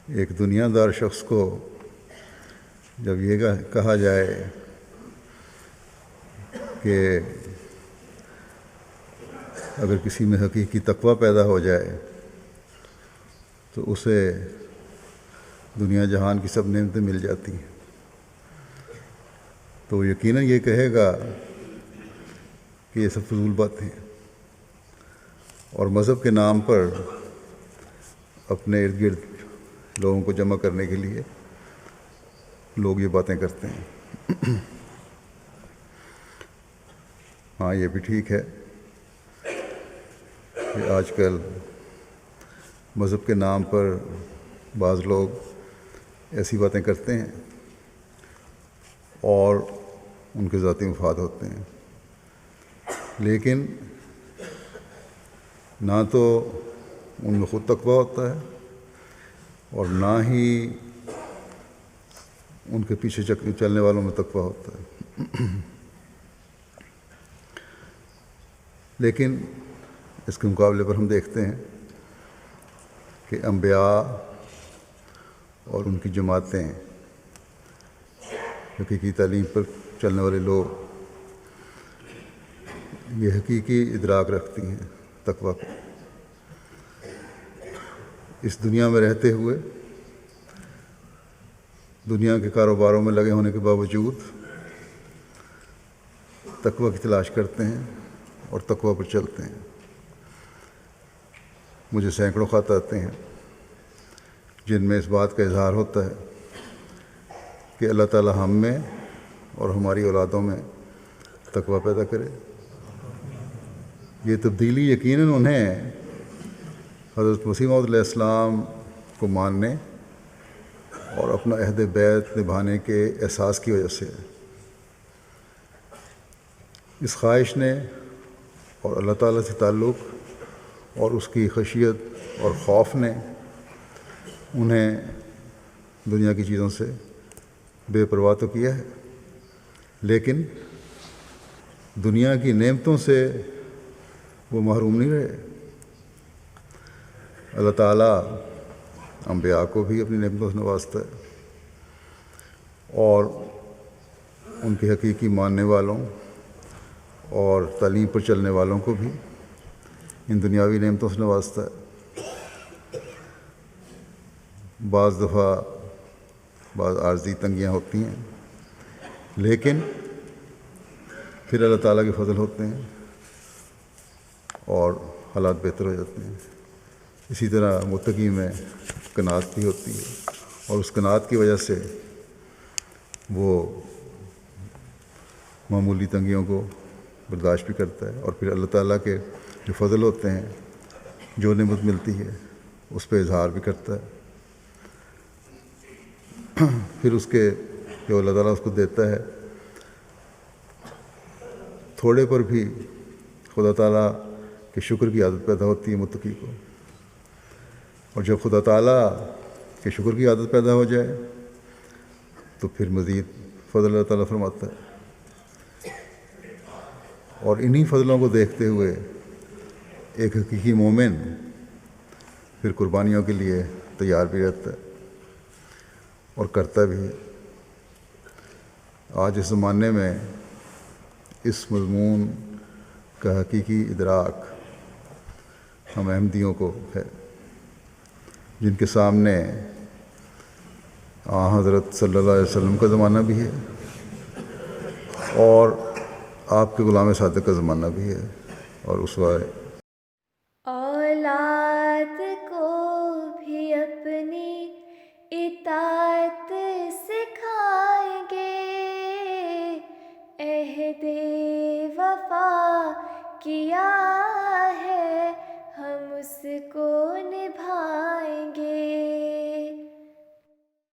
ایک دنیا دار شخص کو جب یہ کہا جائے کہ اگر کسی میں حقیقی تقویٰ پیدا ہو جائے تو اسے دنیا جہان کی سب نعمتیں مل جاتی ہیں، تو وہ یقیناً یہ کہے گا کہ یہ سب فضول باتیں ہیں، اور مذہب کے نام پر اپنے ارد گرد لوگوں کو جمع کرنے کے لیے لوگ یہ باتیں کرتے ہیں۔ ہاں، یہ بھی ٹھیک ہے کہ آج کل مذہب کے نام پر بعض لوگ ایسی باتیں کرتے ہیں اور ان کے ذاتی مفاد ہوتے ہیں، لیکن نہ تو ان میں خود تقویٰ ہوتا ہے اور نہ ہی ان کے پیچھے چلنے والوں میں تقویٰ ہوتا ہے۔ لیکن اس کے مقابلے پر ہم دیکھتے ہیں کہ انبیاء اور ان کی جماعتیں، حقیقی تعلیم پر چلنے والے لوگ، یہ حقیقی ادراک رکھتی ہیں تقویٰ کو۔ اس دنیا میں رہتے ہوئے دنیا کے کاروباروں میں لگے ہونے کے باوجود تقویٰ کی تلاش کرتے ہیں اور تقویٰ پر چلتے ہیں۔ مجھے سینکڑوں خط آتے ہیں جن میں اس بات کا اظہار ہوتا ہے کہ اللہ تعالی ہم میں اور ہماری اولادوں میں تقویٰ پیدا کرے۔ یہ تبدیلی یقیناً انہیں حضرت مسیح موعود علیہ السلام کو ماننے اور اپنا عہد بیعت نبھانے کے احساس کی وجہ سے ہے۔ اس خواہش نے اور اللہ تعالیٰ سے تعلق اور اس کی خشیت اور خوف نے انہیں دنیا کی چیزوں سے بے پرواہ تو کیا ہے، لیکن دنیا کی نعمتوں سے وہ محروم نہیں رہے۔ اللہ تعالیٰ انبیاء کو بھی اپنی نعمتوں سے نوازتا ہے اور ان کے حقیقی ماننے والوں اور تعلیم پر چلنے والوں کو بھی ان دنیاوی نعمتوں سے نوازتا ہے۔ بعض دفعہ بعض عارضی تنگیاں ہوتی ہیں، لیکن پھر اللہ تعالیٰ کے فضل ہوتے ہیں اور حالات بہتر ہو جاتے ہیں۔ اسی طرح متقی میں قناعت بھی ہوتی ہے اور اس قناعت کی وجہ سے وہ معمولی تنگیوں کو برداشت بھی کرتا ہے، اور پھر اللہ تعالیٰ کے جو فضل ہوتے ہیں، جو نعمت ملتی ہے، اس پہ اظہار بھی کرتا ہے۔ پھر اس کے جو اللہ تعالیٰ اس کو دیتا ہے، تھوڑے پر بھی خدا تعالیٰ کے شکر کی عادت پیدا ہوتی ہے متقی کو، اور جب خدا تعالیٰ کے شکر کی عادت پیدا ہو جائے تو پھر مزید فضل اللہ تعالیٰ فرماتا ہے، اور انہی فضلوں کو دیکھتے ہوئے ایک حقیقی مومن پھر قربانیوں کے لیے تیار بھی رہتا ہے اور کرتا بھی ہے۔ آج اس زمانے میں اس مضمون کا حقیقی ادراک ہم احمدیوں کو ہے، جن کے سامنے حضرت صلی اللہ علیہ وسلم کا زمانہ بھی ہے اور آپ کے غلام صادق کا زمانہ بھی ہے، اور اسوہ اولاد کو بھی اپنی اطاعت سکھائیں گے، عہد وفا کیا ہے ہم اس کو